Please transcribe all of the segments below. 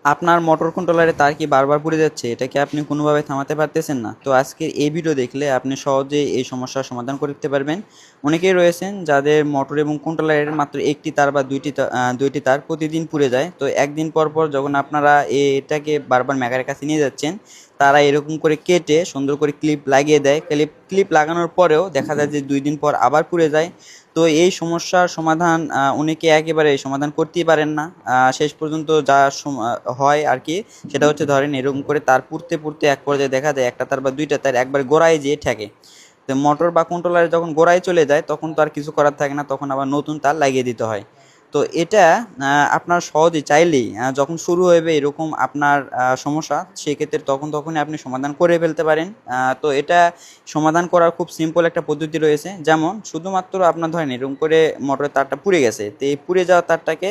আপনার মোটর কন্ট্রোলারে তার কি বারবার পুড়ে যাচ্ছে, এটা কি আপনি কোনোভাবে থামাতে পারতেছেন না? তো আজকের এই ভিডিও দেখলে আপনি সহজেই এই সমস্যার সমাধান করতে পারবেন। অনেকেই রয়েছেন যাদের মোটর এবং কন্ট্রোলারের মাত্র একটি তার বা দুইটি তার প্রতিদিন পুড়ে যায়। তো একদিন পর পর যখন আপনারা এটাকে বারবার মেকারের কাছে নিয়ে যাচ্ছেন, তারা এরকম করে কেটে সুন্দর করে ক্লিপ লাগিয়ে দেয়। ক্লিপ লাগানোর পরেও দেখা যায় যে 2 দিন পর আবার পুড়ে যায়। তো এই সমস্যার সমাধান অনেকে একেবারে সমাধান করতেই পারেন না। শেষ পর্যন্ত যা হয় আর কি, সেটা হচ্ছে ধরেন এরকম করে তার পুড়তে পুড়তে এক পর্যায়ে দেখা যায় একটা তার বা দুইটা তার একবার গোড়ায় যেয়ে ঠেকে। তো মোটর বা কন্ট্রোলারে যখন গোড়ায় চলে যায় তখন তো আর কিছু করার থাকে না, তখন আবার নতুন তার লাগিয়ে দিতে হয়। তো এটা আপনার সহজেই চাইলেই যখন শুরু হবে এরকম আপনার সমস্যা, সেক্ষেত্রে তখনই আপনি সমাধান করে ফেলতে পারেন। তো এটা সমাধান করার খুব সিম্পল একটা পদ্ধতি রয়েছে। যেমন শুধুমাত্র আপনার ধরেন এরকম করে মোটরের তারটা পুড়ে গেছে, তো এই পুড়ে যাওয়া তারটাকে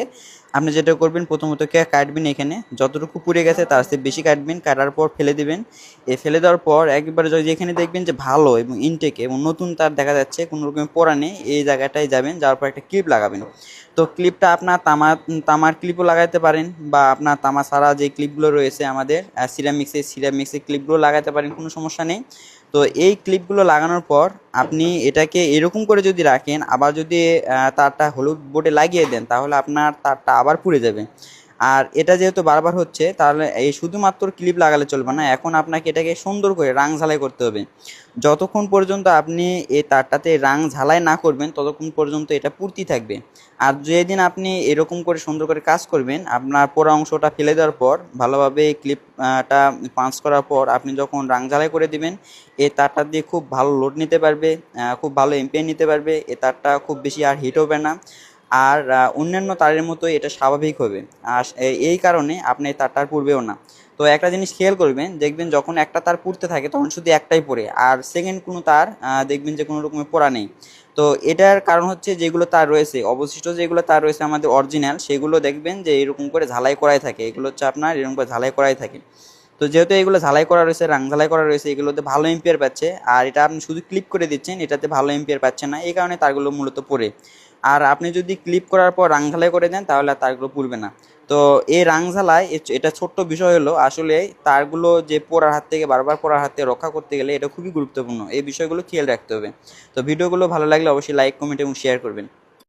আপনি যেটা করবেন, প্রথমত কাটবেন, এখানে যতটুকু পুড়ে গেছে তার চেয়ে বেশি কাটবেন, কাটার পর ফেলে দিবেন। ফেলে দেওয়ার পর একবারে যদি এখানে দেখবেন যে ভালো এবং ইনটেকে এবং নতুন তার দেখা যাচ্ছে, কোনো রকমের পোড়া নেই, এই জায়গাটায় যাবেন, যাওয়ার পর একটা ক্লিপ লাগাবেন। তো ক্লিপটা আপনার তামার ক্লিপও লাগাতে পারেন, বা আপনার তামা ছাড়া যে ক্লিপগুলো রয়েছে আমাদের সিরামিক্সের ক্লিপগুলো লাগাতে পারেন, কোনো সমস্যা নেই। তো এই ক্লিপগুলো লাগানোর পর আপনি এটাকে এরকম করে যদি রাখেন, আবার যদি তারটা হলুদ বোর্ডে লাগিয়ে দেন, তাহলে আপনার তারটা আবার পুড়ে যাবে। আর এটা যেহেতু বারবার হচ্ছে, তাহলে এই শুধুমাত্র ক্লিপ লাগালে চলবে না, এখন আপনাকে এটাকে সুন্দর করে রাং ঝালাই করতে হবে। যতক্ষণ পর্যন্ত আপনি এই তারটাতে রাং ঝালাই না করবেন ততক্ষণ পর্যন্ত এটা পুড়তেই থাকবে। আর যেদিন আপনি এরকম করে সুন্দর করে কাজ করবেন, আপনার পোড়া অংশটা ফেলে দেওয়ার পর ভালোভাবে ক্লিপটা পাঞ্চ করার পর আপনি যখন রাং ঝালাই করে দিবেন, এই তারটা দিয়ে খুব ভালো লোড নিতে পারবে, খুব ভালো এম্পিয়ার নিতে পারবে। এই তারটা খুব বেশি আর হিট হবে না, আর অন্যান্য তারের মতোই এটা স্বাভাবিক হবে। আর এই কারণে আপনি এই তারটা আর পুড়বেও না। তো একটা জিনিস খেয়াল করবেন, দেখবেন যখন একটা তার পুড়তে থাকে তখন শুধু একটাই পড়ে, আর সেকেন্ড কোনো তার দেখবেন যে কোনো রকমের পোড়া নেই। তো এটার কারণ হচ্ছে যেগুলো তার রয়েছে, অবশিষ্ট যেগুলো তার রয়েছে আমাদের অরিজিনাল, সেগুলো দেখবেন যে এরকম করে ঝালাই করাই থাকে, এগুলো হচ্ছে আপনার এরকম করে ঝালাই করাই থাকে। তো যেহেতু এগুলো ঝালাই করা রয়েছে, রাং ঝালাই করা রয়েছে, এগুলোতে ভালো এম্পিয়ার পাচ্ছে। আর এটা আপনি শুধু ক্লিপ করে দিচ্ছেন, এটাতে ভালো এম্পিয়ার পাচ্ছে না, এই কারণে তারগুলো মূলত পড়ে। আর আপনি যদি ক্লিপ করার পর রাং ঝালাই করে দেন, তাহলে আর তারগুলো পুড়বে না। তো এই রাং ঝালাই এটা ছোট্ট বিষয় হলো, আসলে তারগুলো যে পোড়ার হাত থেকে, বারবার পোড়ার হাত থেকে রক্ষা করতে গেলে এটা খুবই গুরুত্বপূর্ণ, এই বিষয়গুলো খেয়াল রাখতে হবে। তো ভিডিওগুলো ভালো লাগলে অবশ্যই লাইক, কমেন্ট এবং শেয়ার করবেন।